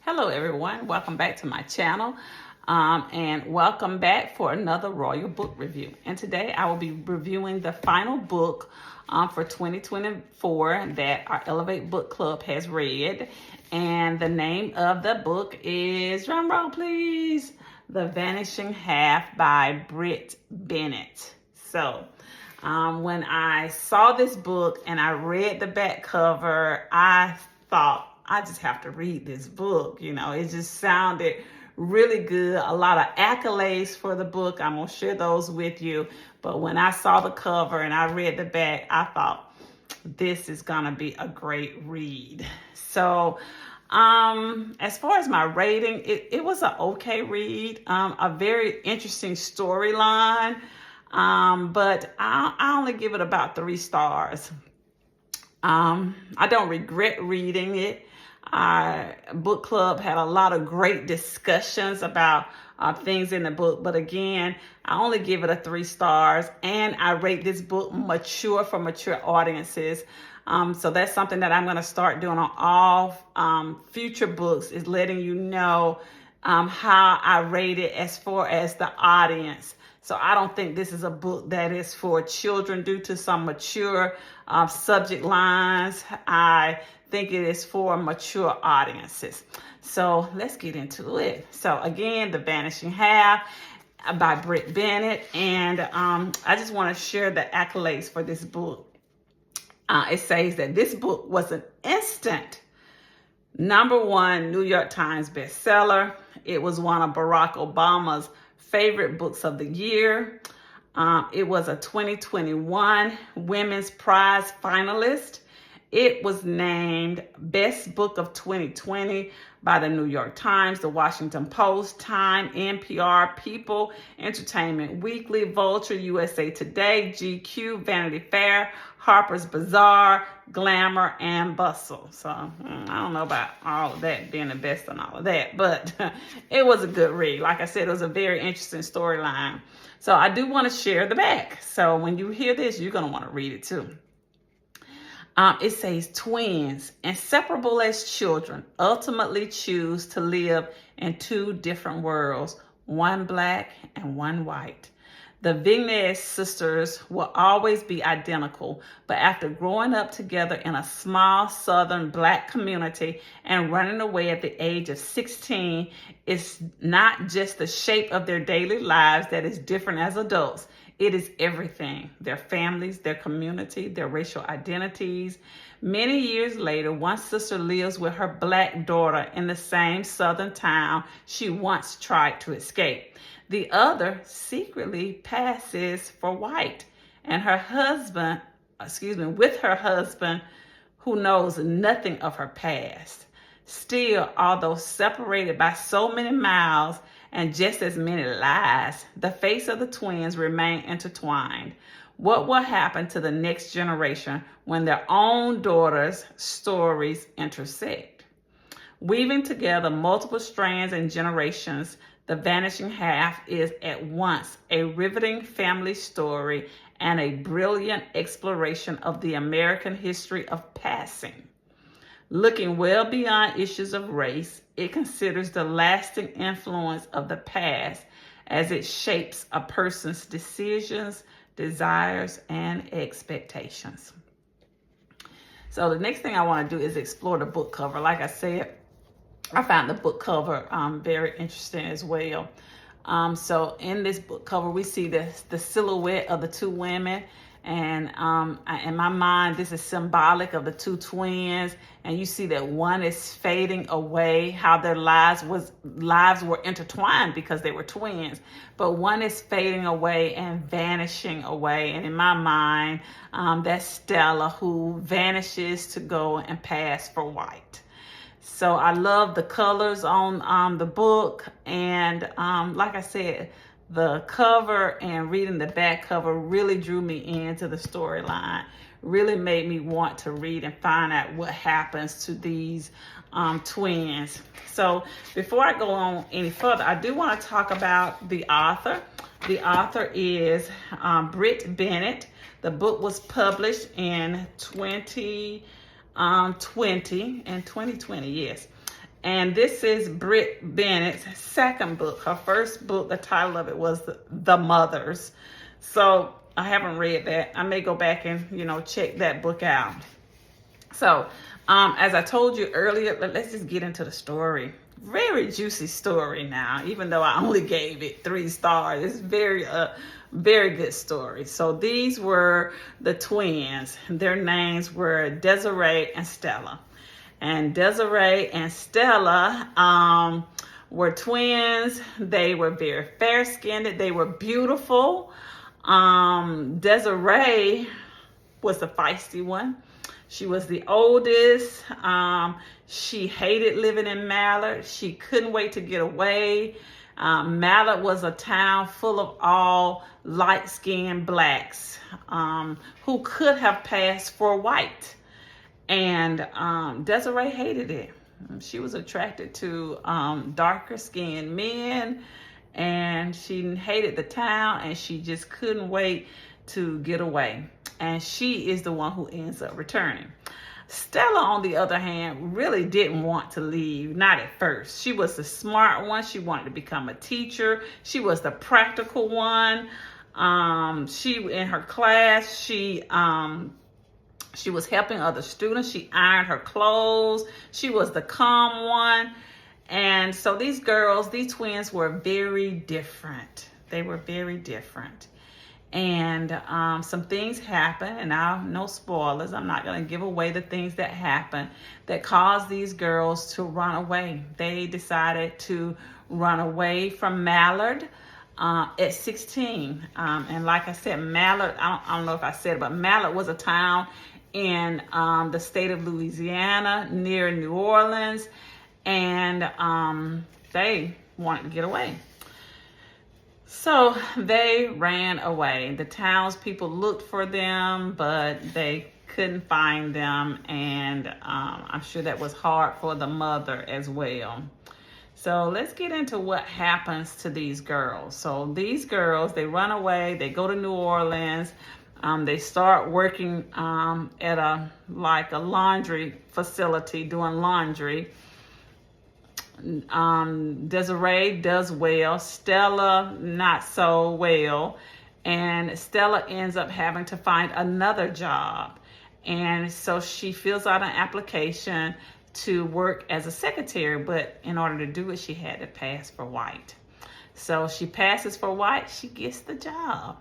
Hello everyone, welcome back to my channel and welcome back for another Royal Book Review. And today I will be reviewing the final book for 2024 that our Elevate Book Club has read. And the name of the book is, drum roll please, The Vanishing Half by Brit Bennett. So when I saw this book and I read the back cover, I thought, I just have to read this book. You know, it just sounded really good. A lot of accolades for the book. I'm going to share those with you. But when I saw the cover and I read the back, I thought, this is going to be a great read. So as far as my rating, it was an okay read, a very interesting storyline. But I only give it about 3 stars. I don't regret reading it. Our book club had a lot of great discussions about things in the book. But again, I only give it a 3 stars. And I rate this book mature for mature audiences. So that's something that I'm going to start doing on all future books, is letting you know how I rate it as far as the audience. So I don't think this is a book that is for children due to some mature subject lines. I think it is for mature audiences. So let's get into it. So again, The Vanishing Half by Brit Bennett. And I just want to share the accolades for this book. It says that this book was an instant #1 New York Times bestseller. It was one of Barack Obama's favorite books of the year. It was a 2021 Women's Prize finalist. It was named Best Book of 2020 by the New York Times, the Washington Post, Time, NPR, People, Entertainment Weekly, Vulture, USA Today, GQ, Vanity Fair, Harper's Bazaar, Glamour, and Bustle. So I don't know about all of that being the best and all of that, but it was a good read. Like I said, it was a very interesting storyline. So I do want to share the back. So when you hear this, you're going to want to read it too. It says, twins, inseparable as children, ultimately choose to live in 2 different worlds, one black and one white. The Vignes sisters will always be identical, but after growing up together in a small southern black community and running away at the age of 16, it's not just the shape of their daily lives that is different as adults. It is everything: their families, their community, their racial identities. Many years later, one sister lives with her black daughter in the same southern town she once tried to escape. The other secretly passes for white, and with her husband, who knows nothing of her past. Still, although separated by so many miles and just as many lies, the fates of the twins remain intertwined. What will happen to the next generation when their own daughters' stories intersect? Weaving together multiple strands and generations, The Vanishing Half is at once a riveting family story and a brilliant exploration of the American history of passing. Looking well beyond issues of race, it considers the lasting influence of the past as it shapes a person's decisions, desires, and expectations. So the next thing I want to do is explore the book cover. Like I said, I found the book cover very interesting as well. So in this book cover, we see the silhouette of the 2 women. And in my mind, this is symbolic of the 2 twins. And you see that one is fading away, how their lives were intertwined because they were twins. But one is fading away and vanishing away. And in my mind, that's Stella, who vanishes to go and pass for white. So I love the colors on the book. And like I said, the cover and reading the back cover really drew me into the storyline, really made me want to read and find out what happens to these twins. So before I go on any further, I do want to talk about the author. The author is Brit Bennett. The book was published in 2020, yes. And this is Brit Bennett's second book. Her first book, the title of it was The Mothers. So I haven't read that. I may go back and, check that book out. So as I told you earlier, let's just get into the story. Very juicy story now, even though I only gave it 3 stars. It's very good story. So these were the twins. Their names were Desiree and Stella. And Desiree and Stella were twins. They were very fair-skinned. They were beautiful. Desiree was the feisty one. She was the oldest. She hated living in Mallard. She couldn't wait to get away. Mallard was a town full of all light-skinned blacks who could have passed for white. And Desiree hated it. She was attracted to darker skinned men, and she hated the town, and she just couldn't wait to get away. And she is the one who ends up returning. Stella, on the other hand, really didn't want to leave, not at first. She was the smart one. She wanted to become a teacher. She was the practical one. In her class, she was helping other students. She ironed her clothes. She was the calm one. And so these twins were very different. They were very different. And some things happened, and no spoilers. I'm not going to give away the things that happened that caused these girls to run away. They decided to run away from Mallard at 16. And like I said, Mallard, I don't know if I said it, but Mallard was a town in the state of Louisiana near New Orleans, and they wanted to get away. So they ran away. The townspeople looked for them, but they couldn't find them, and I'm sure that was hard for the mother as well. So let's get into what happens to these girls. So these girls, they run away, they go to New Orleans. They start working at a laundry facility doing laundry. Desiree does well. Stella, not so well. And Stella ends up having to find another job. And so she fills out an application to work as a secretary, but in order to do it, she had to pass for white. So she passes for white, she gets the job.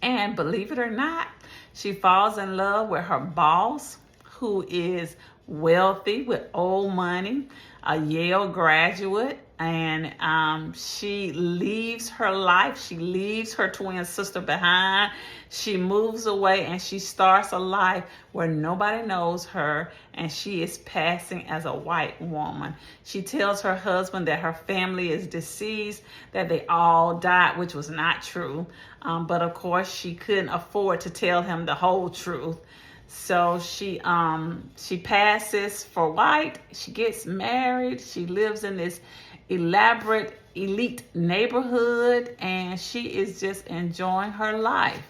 And believe it or not, she falls in love with her boss, who is wealthy with old money, a Yale graduate, and she leaves her life. She leaves her twin sister behind. She moves away, and she starts a life where nobody knows her, and she is passing as a white woman. She tells her husband that her family is deceased, that they all died, which was not true. But of course, she couldn't afford to tell him the whole truth. So she passes for white. She gets married. She lives in this elaborate elite neighborhood, and she is just enjoying her life,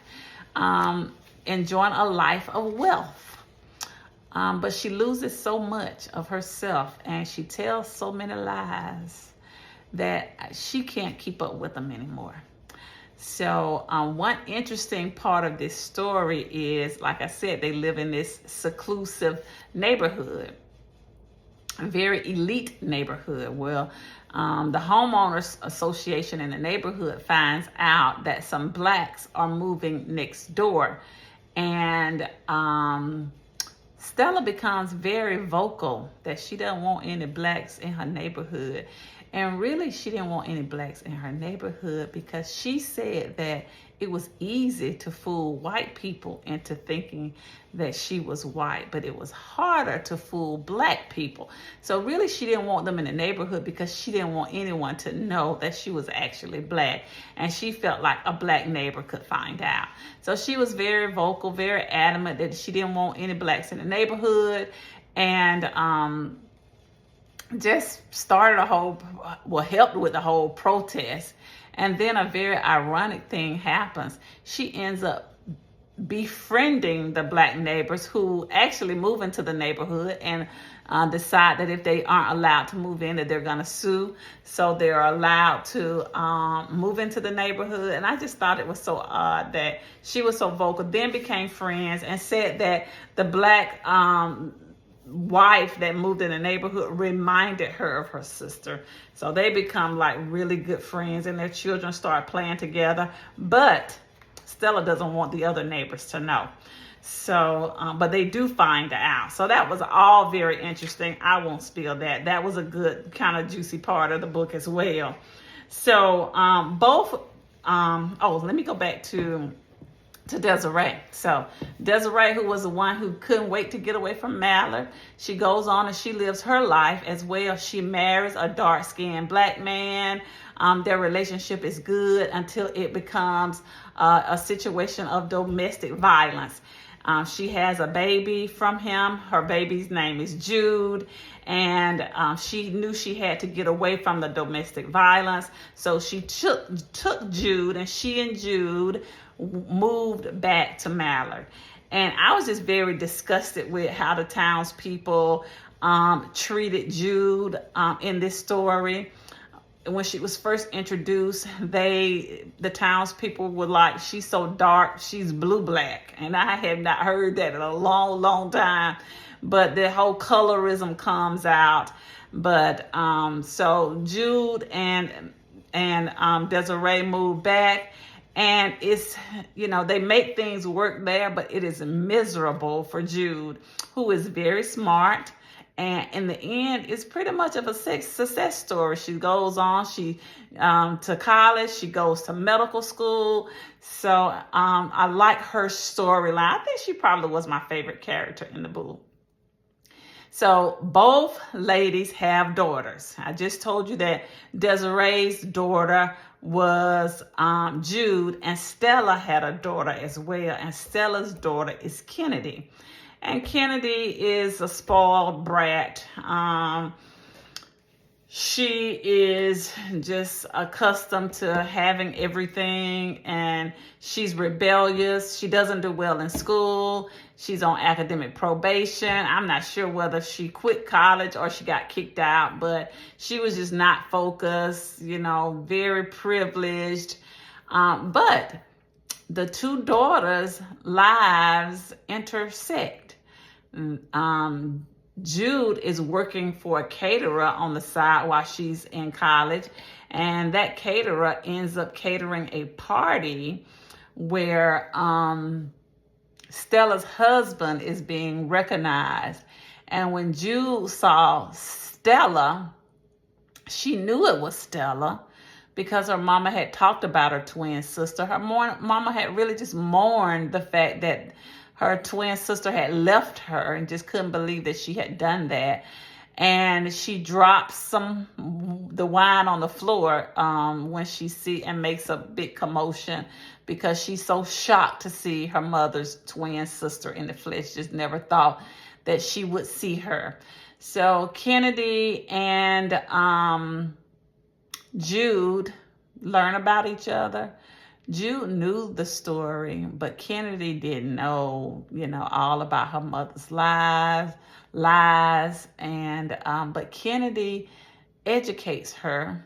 enjoying a life of wealth. But she loses so much of herself, and she tells so many lies that she can't keep up with them anymore. So one interesting part of this story is, like I said, they live in this seclusive neighborhood, a very elite neighborhood. Well, the homeowners association in the neighborhood finds out that some blacks are moving next door, and Stella becomes very vocal that she doesn't want any blacks in her neighborhood. And really, she didn't want any blacks in her neighborhood because she said that it was easy to fool white people into thinking that she was white, but it was harder to fool black people. So really, she didn't want them in the neighborhood because she didn't want anyone to know that she was actually black. And she felt like a black neighbor could find out. So she was very vocal, very adamant that she didn't want any blacks in the neighborhood. And just started helped with the whole protest. And then a very ironic thing happens. She ends up befriending the black neighbors who actually move into the neighborhood and decide that if they aren't allowed to move in, that they're going to sue. So they're allowed to move into the neighborhood. And I just thought it was so odd that she was so vocal, then became friends and said that the black wife that moved in the neighborhood reminded her of her sister. So they become like really good friends, and their children start playing together. But Stella doesn't want the other neighbors to know. So, but they do find out. So that was all very interesting. I won't spill that. That was a good kind of juicy part of the book as well. So let me go back to Desiree. So Desiree, who was the one who couldn't wait to get away from Mallard, she goes on and she lives her life as well. She marries a dark-skinned black man. Their relationship is good until it becomes a situation of domestic violence. She has a baby from him. Her baby's name is Jude. And she knew she had to get away from the domestic violence. So she took Jude, and she and Jude moved back to Mallard. And I was just very disgusted with how the townspeople treated Jude in this story. When she was first introduced, the townspeople were like, she's so dark, she's blue-black. And I have not heard that in a long, long time. But the whole colorism comes out. But so Jude and Desiree moved back. And it's, they make things work there, but it is miserable for Jude, who is very smart. And in the end, it's pretty much of a success story. She goes on, to college, she goes to medical school. So I like her storyline. I think she probably was my favorite character in the book. So both ladies have daughters. I just told you that Desiree's daughter was Jude, and Stella had a daughter as well. And Stella's daughter is Kennedy. And Kennedy is a spoiled brat. She is just accustomed to having everything, and she's rebellious. She doesn't do well in school. She's on academic probation. I'm not sure whether she quit college or she got kicked out, but she was just not focused, very privileged. But the two daughters' lives intersect. Jude is working for a caterer on the side while she's in college, and that caterer ends up catering a party where Stella's husband is being recognized. And when Jude saw Stella, she knew it was Stella because her mama had talked about her twin sister. Her mama had really just mourned the fact that her twin sister had left her and just couldn't believe that she had done that. And she drops the wine on the floor when she and makes a big commotion because she's so shocked to see her mother's twin sister in the flesh. Just never thought that she would see her. So Kennedy and Jude learn about each other. Jude knew the story, but Kennedy didn't know, all about her mother's lies, and but Kennedy educates her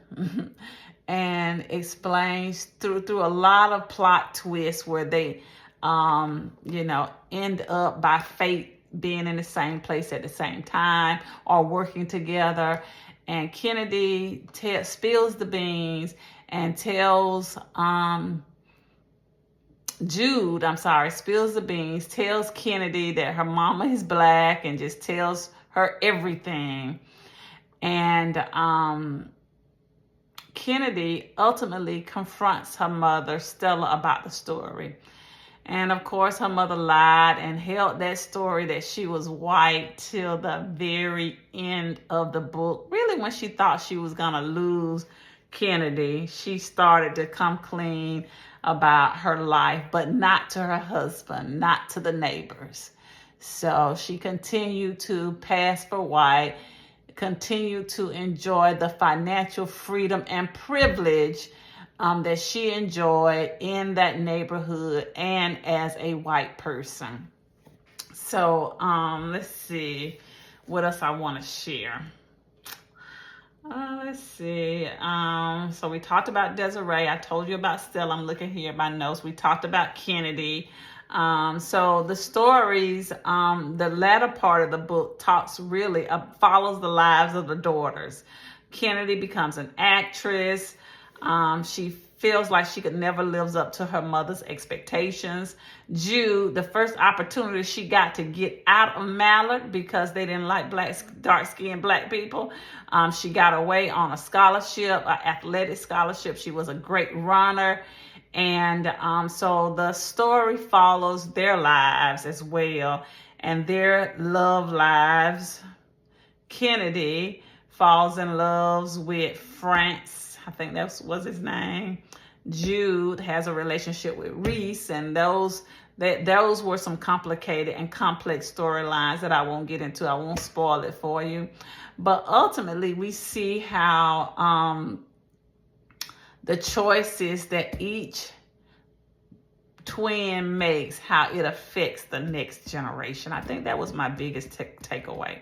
and explains through a lot of plot twists where they, end up by fate being in the same place at the same time or working together. And Kennedy spills the beans and tells Jude, spills the beans, tells Kennedy that her mama is black and just tells her everything. And Kennedy ultimately confronts her mother, Stella, about the story. And of course, her mother lied and held that story that she was white till the very end of the book. Really, when she thought she was going to lose Kennedy, she started to come clean about her life, but not to her husband, not to the neighbors. So she continued to pass for white, continued to enjoy the financial freedom and privilege that she enjoyed in that neighborhood and as a white person. So let's see what else I want to share. Let's see. So we talked about Desiree. I told you about Stella. I'm looking here at my notes. We talked about Kennedy. So the stories, the latter part of the book talks really, follows the lives of the daughters. Kennedy becomes an actress. She feels like she could never live up to her mother's expectations. Jude, the first opportunity she got to get out of Mallard because they didn't like dark-skinned black people, she got away on a scholarship, an athletic scholarship. She was a great runner. And so the story follows their lives as well and their love lives. Kennedy falls in love with France. I think that was his name. Jude has a relationship with Reese, and those were some complicated and complex storylines that I won't get into. I won't spoil it for you. But ultimately, we see how the choices that each twin makes, how it affects the next generation. I think that was my biggest takeaway.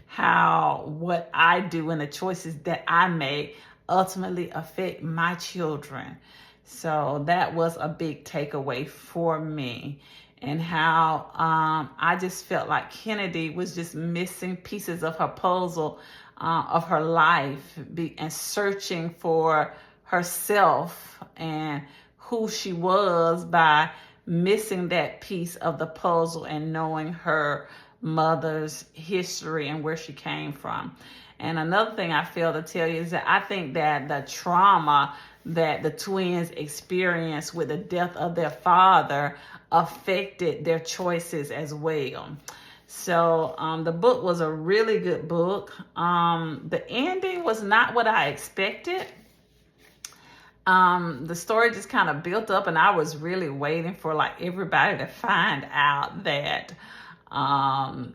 How what I do and the choices that I make ultimately affect my children. So that was a big takeaway for me. And how I just felt like Kennedy was just missing pieces of her puzzle of her life and searching for herself and who she was by missing that piece of the puzzle and knowing her mother's history and where she came from. And another thing I failed to tell you is that I think that the trauma that the twins experienced with the death of their father affected their choices as well. So the book was a really good book. The ending was not what I expected. The story just kind of built up, and I was really waiting for like everybody to find out that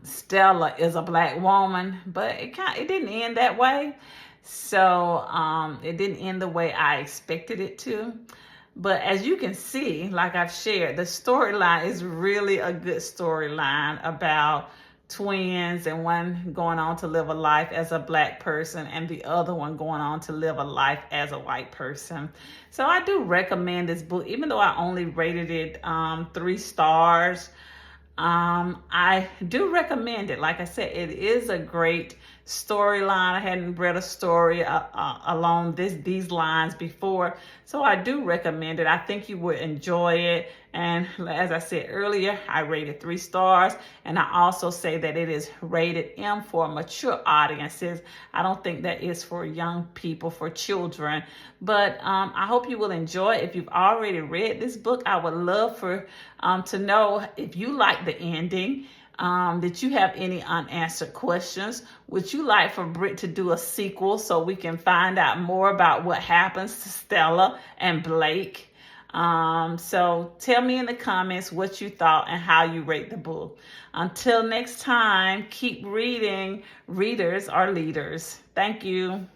Stella is a black woman, but it didn't end that way. So it didn't end the way I expected it to. But as you can see, like I've shared, the storyline is really a good storyline about twins, and one going on to live a life as a black person and the other one going on to live a life as a white person. So I do recommend this book, even though I only rated it 3 stars. I do recommend it. Like I said, it is a great storyline. I hadn't read a story along these lines before, so I do recommend it. I think you would enjoy it. And as I said earlier, I rated 3 stars, and I also say that it is rated M for mature audiences. I don't think that is for young people, for children. But I hope you will enjoy it. If you've already read this book, I would love for to know if you like the ending. Did you have any unanswered questions? Would you like for Brit to do a sequel so we can find out more about what happens to Stella and Blake? So tell me in the comments what you thought and how you rate the book. Until next time, keep reading. Readers are leaders. Thank you.